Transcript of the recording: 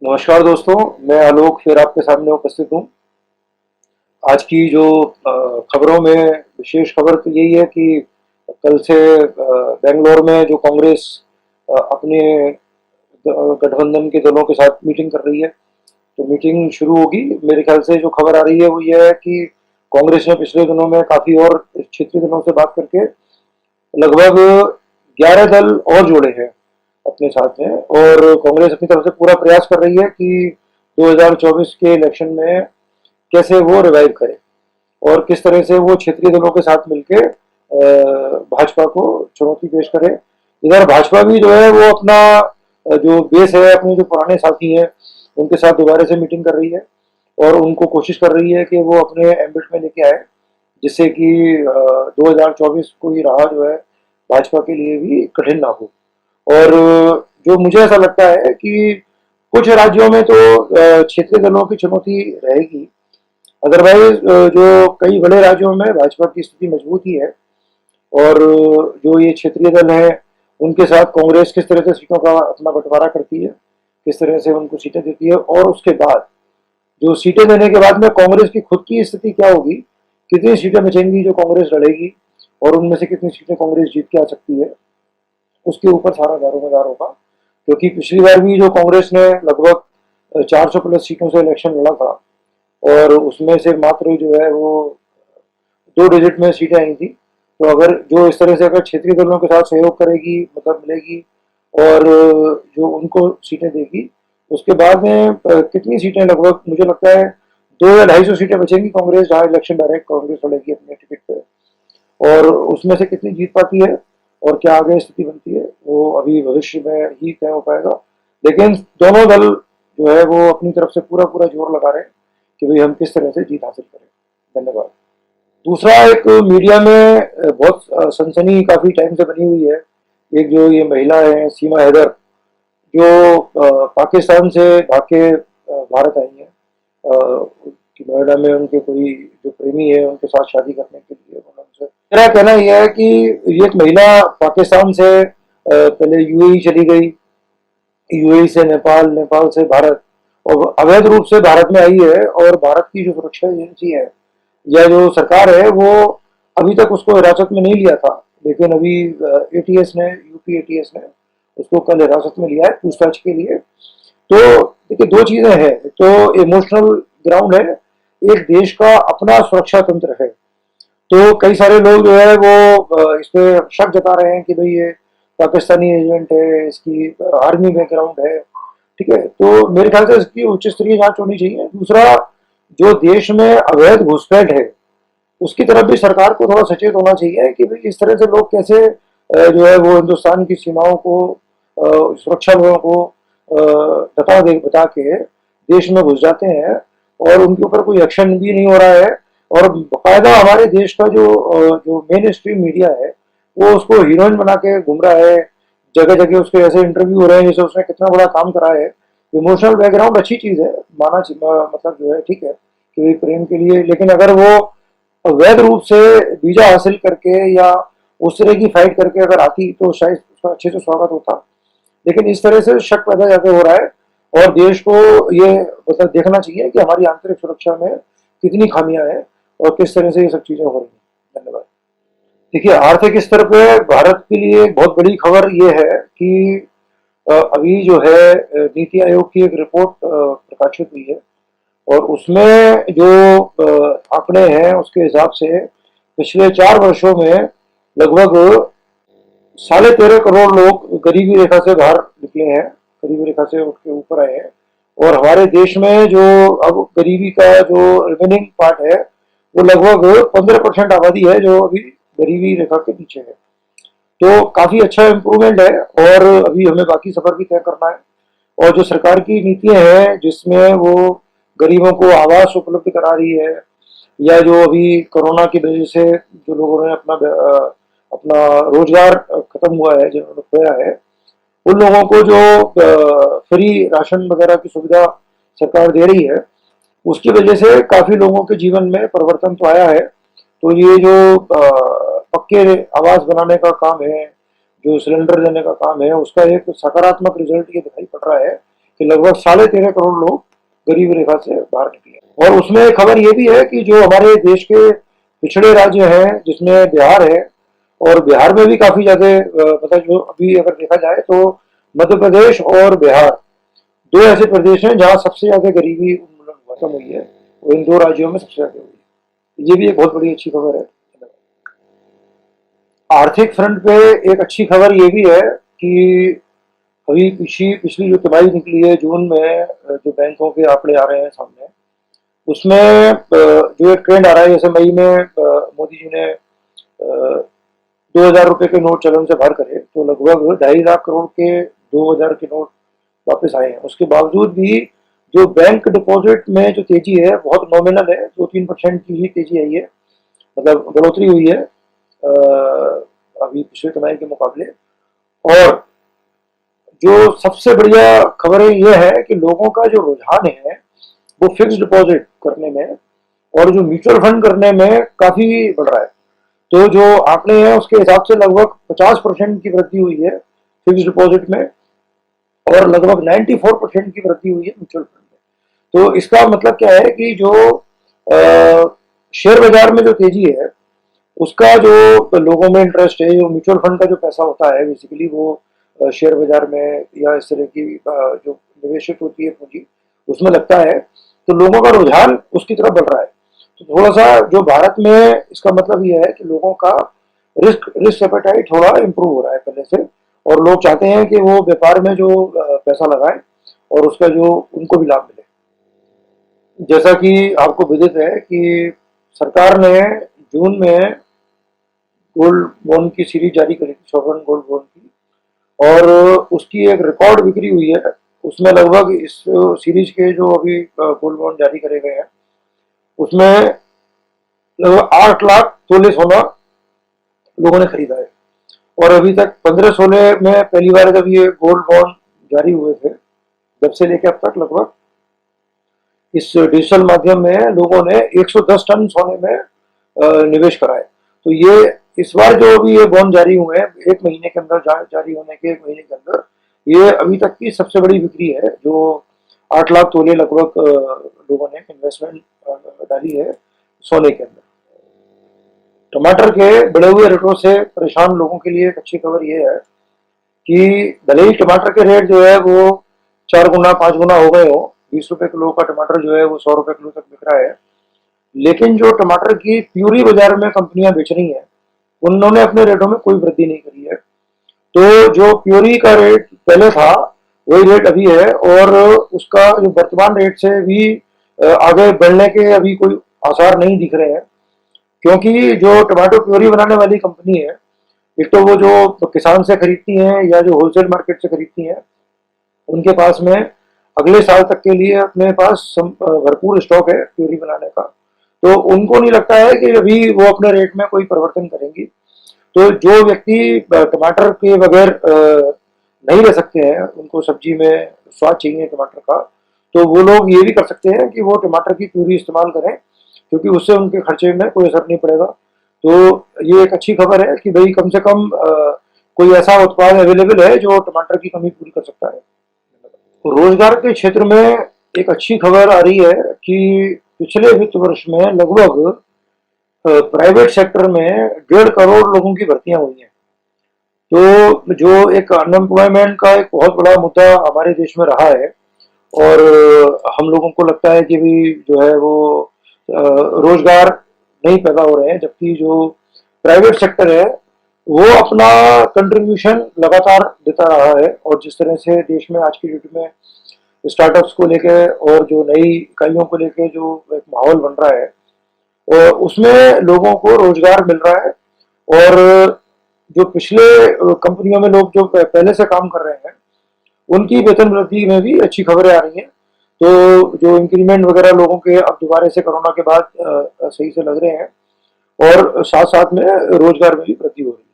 नमस्कार दोस्तों, मैं आलोक फिर आपके सामने उपस्थित हूँ। आज की जो खबरों में विशेष खबर तो यही है कि कल से बेंगलोर में जो कांग्रेस अपने गठबंधन के दलों के साथ मीटिंग कर रही है, तो मीटिंग शुरू होगी। मेरे ख्याल से जो खबर आ रही है वो ये है कि कांग्रेस ने पिछले दिनों में काफ़ी और क्षेत्रीय दलों से बात करके लगभग 11 दल और जोड़े हैं अपने साथ में, और कांग्रेस अपनी तरफ से पूरा प्रयास कर रही है कि 2024 के इलेक्शन में कैसे वो रिवाइव करे और किस तरह से वो क्षेत्रीय दलों के साथ मिलके भाजपा को चुनौती पेश करे। इधर भाजपा भी जो है वो अपना जो बेस है, अपने जो पुराने साथी हैं उनके साथ दोबारा से मीटिंग कर रही है और उनको कोशिश कर रही है कि वो अपने एम्बिट में लेके आए, जिससे कि 2024 कोई राह जो है भाजपा के लिए भी कठिन ना हो। और जो मुझे ऐसा लगता है कि कुछ राज्यों में तो क्षेत्रीय दलों की चुनौती रहेगी। अदरवाइज जो कई बड़े राज्यों में भाजपा की स्थिति मजबूत ही है, और जो ये क्षेत्रीय दल है उनके साथ कांग्रेस किस तरह से सीटों का अपना बंटवारा करती है, किस तरह से उनको सीटें देती है, और उसके बाद जो सीटें देने के बाद में कांग्रेस की खुद की स्थिति क्या होगी, कितनी सीटें बचेंगी जो कांग्रेस लड़ेगी और उनमें से कितनी सीटें कांग्रेस जीत के आ सकती है, उसके ऊपर सारा दारोमदार होगा। क्योंकि पिछली बार भी जो कांग्रेस ने लगभग 400 प्लस सीटों से इलेक्शन लड़ा था और उसमें से मात्र जो है वो 2 डिजिट में सीटें आई थी। तो अगर जो इस तरह से अगर क्षेत्रीय दलों के साथ सहयोग करेगी, मतलब मिलेगी और जो उनको सीटें देगी, उसके बाद में कितनी सीटें, लगभग मुझे लगता है 2 या 250 सीटें बचेंगी कांग्रेस, जहाँ इलेक्शन डायरेक्ट कांग्रेस लड़ेगी अपने टिकट पे, और उसमें से कितनी जीत पाती है और क्या आगे स्थिति बनती है वो अभी भविष्य में ही तय हो पाएगा। लेकिन दोनों दल जो है वो अपनी तरफ से पूरा पूरा जोर लगा रहे हैं कि भाई हम किस तरह से जीत हासिल करें। धन्यवाद। दूसरा, एक मीडिया में बहुत सनसनी काफी टाइम से बनी हुई है। एक जो ये महिला है सीमा हैदर, जो पाकिस्तान से भाग के भारत आई है, कि नोएडा में उनके कोई जो प्रेमी है उनके साथ शादी करने के लिए उन्होंने, मेरा कहना यह है कि ये एक महिला पाकिस्तान से पहले यूएई चली गई, यूएई से नेपाल, नेपाल से भारत, और अवैध रूप से भारत में आई है, और भारत की जो सुरक्षा एजेंसी है या जो सरकार है वो अभी तक उसको हिरासत में नहीं लिया था। लेकिन अभी एटीएस ने, यूपी एटीएस ने उसको कल हिरासत में लिया है पूछताछ के लिए। तो देखिए, दो चीजें हैं, तो इमोशनल ग्राउंड है, एक देश का अपना सुरक्षा तंत्र है। तो कई सारे लोग जो है वो इस पे शक जता रहे हैं कि भाई ये पाकिस्तानी एजेंट है, इसकी आर्मी बैकग्राउंड है। ठीक है, तो मेरे ख्याल से इसकी उच्च स्तरीय जांच होनी चाहिए। दूसरा, जो देश में अवैध घुसपैठ है उसकी तरफ भी सरकार को थोड़ा सचेत होना चाहिए कि भाई इस तरह से लोग कैसे जो है वो हिंदुस्तान की सीमाओं को, सुरक्षा बलों को बता के देश में घुस जाते हैं और उनके ऊपर कोई एक्शन भी नहीं हो रहा है। और बाकायदा हमारे देश का जो मेन स्ट्रीम मीडिया है वो उसको हीरोइन बना के घूम रहा है। जगह जगह उसके ऐसे इंटरव्यू हो रहे हैं जैसे उसने कितना बड़ा काम करा है। इमोशनल बैकग्राउंड अच्छी चीज है, मतलब जो है ठीक है कि भाई प्रेम के लिए, लेकिन अगर वो अवैध रूप से वीजा हासिल करके या उस तरह की फाइट करके अगर आती तो शायद उसका अच्छे से स्वागत होता। लेकिन इस तरह से शक पैदा जाके हो रहा है, और देश को ये मतलब देखना चाहिए कि हमारी आंतरिक सुरक्षा में कितनी खामियां हैं और किस तरह से ये सब चीजें हो रही हैं। धन्यवाद। देखिए, आर्थिक स्तर पे भारत के लिए बहुत बड़ी खबर ये है कि अभी जो है नीति आयोग की एक रिपोर्ट प्रकाशित हुई है, और उसमें जो आंकड़े हैं उसके हिसाब से पिछले 4 वर्षों में लगभग 13.5 करोड़ लोग गरीबी रेखा से बाहर निकले हैं, गरीबी रेखा से उठ के ऊपर आए हैं। और हमारे देश में जो अब गरीबी का जो रिमेनिंग पार्ट है वो लगभग 15% आबादी है जो अभी गरीबी रेखा के नीचे है। तो काफी अच्छा इम्प्रूवमेंट है, और अभी हमें बाकी सफर भी तय करना है। और जो सरकार की नीतियां हैं जिसमें वो गरीबों को आवास उपलब्ध करा रही है, या जो अभी कोरोना की वजह से जो लोगों ने अपना रोजगार खत्म हुआ है, जिन्होंने खोया है, उन लोगों को जो फ्री राशन वगैरह की सुविधा सरकार दे रही है, उसकी वजह से काफी लोगों के जीवन में परिवर्तन तो आया है। तो ये जो पक्के आवास बनाने का काम है, जो सिलेंडर देने का काम है, उसका एक सकारात्मक रिजल्ट ये दिखाई पड़ रहा है कि लगभग 13.5 करोड़ लोग गरीबी रेखा से बाहर निकले। और उसमें खबर ये भी है कि जो हमारे देश के पिछड़े राज्य हैं जिसमें बिहार है, और बिहार में भी काफी ज्यादा मतलब जो अभी अगर देखा जाए तो मध्य प्रदेश और बिहार दो ऐसे प्रदेश हैं जहां सबसे ज्यादा गरीबी उन्मूलन खत्म हुई है, और इन दो राज्यों में सबसे ज्यादा हुई है। ये भी एक बहुत बड़ी अच्छी खबर है। आर्थिक फ्रंट पे एक अच्छी खबर ये भी है कि अभी पिछली जो तिमाही निकली है जून में, जो बैंकों के आंकड़े आ रहे हैं सामने, उसमें जो एक ट्रेंड आ रहा है, जैसे मई में मोदी जी ने 2,000 रुपए के नोट चलन से बाहर करे तो लगभग 2.5 लाख करोड़ के 2,000 के नोट वापस आए हैं। उसके बावजूद भी जो बैंक डिपॉजिट में जो तेजी है बहुत नॉमिनल है, 2-3% की ही तेजी आई है, मतलब बढ़ोतरी हुई है अभी पिछले तिमाही के मुकाबले। और जो सबसे बढ़िया खबरें ये है कि लोगों का जो रुझान है वो फिक्स डिपॉजिट करने में और जो म्यूचुअल फंड करने में काफी बढ़ रहा है। तो जो आंकड़े हैं उसके हिसाब से लगभग 50% की वृद्धि हुई है फिक्स डिपॉजिट में, और लगभग 94% की वृद्धि हुई है म्यूचुअल फंड में। तो इसका मतलब क्या है कि जो शेयर बाजार में जो तेजी है उसका जो लोगों में इंटरेस्ट है, जो म्यूचुअल फंड का जो पैसा होता है बेसिकली वो शेयर बाजार में या इस तरह की जो निवेशित होती है पूंजी उसमें लगता है, तो लोगों का रुझान उसकी तरफ बढ़ रहा है। तो थोड़ा सा जो भारत में इसका मतलब ये है कि लोगों का रिस्क एपेटाइट थोड़ा इम्प्रूव हो रहा है पहले से, और लोग चाहते हैं कि वो व्यापार में जो पैसा लगाएं और उसका जो उनको भी लाभ मिले। जैसा कि आपको विदित है कि सरकार ने जून में गोल्ड बॉन्ड की सीरीज जारी करी थी, सॉवरेन गोल्ड बॉन्ड की, और उसकी एक रिकॉर्ड बिक्री हुई है। उसमें लगभग इस सीरीज के जो अभी गोल्ड बॉन्ड जारी करे गए हैं उसमें लगभग 8 लाख तोले सोना लोगों ने खरीदा है। और अभी तक 15-16 में पहली बार जब ये गोल्ड बॉन्ड जारी हुए थे, जब से लेकर अब तक लगभग इस डिजिटल माध्यम में लोगों ने 110 टन सोने में निवेश करा है। तो ये इस बार जो अभी ये बॉन्ड जारी हुए हैं एक महीने के अंदर, जारी होने के एक महीने के अंदर, ये अभी तक की सबसे बड़ी बिक्री है, जो 8 लाख तोले लगभग लोगों ने इन्वेस्टमेंट डाली है सोने के अंदर। टमाटर के बढ़े हुए रेटों से परेशान लोगों के लिए एक अच्छी खबर ये है कि भले ही टमाटर के रेट जो है वो 4 गुना 5 गुना हो गए हो, 20 रुपए किलो का टमाटर जो है वो 100 रुपए किलो तक बिक रहा है, लेकिन जो टमाटर की प्यूरी बाजार में कंपनियां बेच रही हैं उन्होंने अपने रेटों में कोई वृद्धि नहीं करी है। तो जो प्योरी का रेट पहले था वही रेट अभी है, और उसका जो वर्तमान रेट से भी आगे बढ़ने के अभी कोई आसार नहीं दिख रहे हैं, क्योंकि जो टमाटो प्योरी बनाने वाली कंपनी है, एक तो वो जो किसान से खरीदती हैं या जो होलसेल मार्केट से खरीदती हैं, उनके पास में अगले साल तक के लिए अपने पास भरपूर स्टॉक है प्योरी बनाने का, तो उनको नहीं लगता है कि अभी वो अपने रेट में कोई परिवर्तन करेंगी। तो जो व्यक्ति टमाटर के बगैर नहीं रह सकते हैं, उनको सब्जी में स्वाद चाहिए टमाटर का, तो वो लोग ये भी कर सकते हैं कि वो टमाटर की प्यूरी इस्तेमाल करें, क्योंकि उससे उनके खर्चे में कोई असर नहीं पड़ेगा। तो ये एक अच्छी खबर है कि भाई कम से कम कोई ऐसा उत्पाद अवेलेबल है जो टमाटर की कमी पूरी कर सकता है। रोजगार के क्षेत्र में एक अच्छी खबर आ रही है कि पिछले वित्त वर्ष में लगभग प्राइवेट सेक्टर में 1.5 करोड़ लोगों की भर्तियां हुई हैं। तो जो एक अनएम्प्लॉयमेंट का एक बहुत बड़ा मुद्दा हमारे देश में रहा है, और हम लोगों को लगता है कि भी जो है वो रोजगार नहीं पैदा हो रहे हैं, जबकि जो प्राइवेट सेक्टर है वो अपना कंट्रीब्यूशन लगातार देता रहा है। और जिस तरह से देश में आज की डेट में स्टार्टअप्स को लेके और जो नई इकाइयों को लेके जो एक माहौल बन रहा है, और उसमें लोगों को रोजगार मिल रहा है, और जो पिछले कंपनियों में लोग जो पहले से काम कर रहे हैं उनकी वेतन वृद्धि में भी अच्छी खबरें आ रही हैं। तो जो इंक्रीमेंट वगैरह लोगों के अब दोबारा से कोरोना के बाद सही से लग रहे हैं, और साथ साथ में रोजगार में भी वृद्धि हो रही है।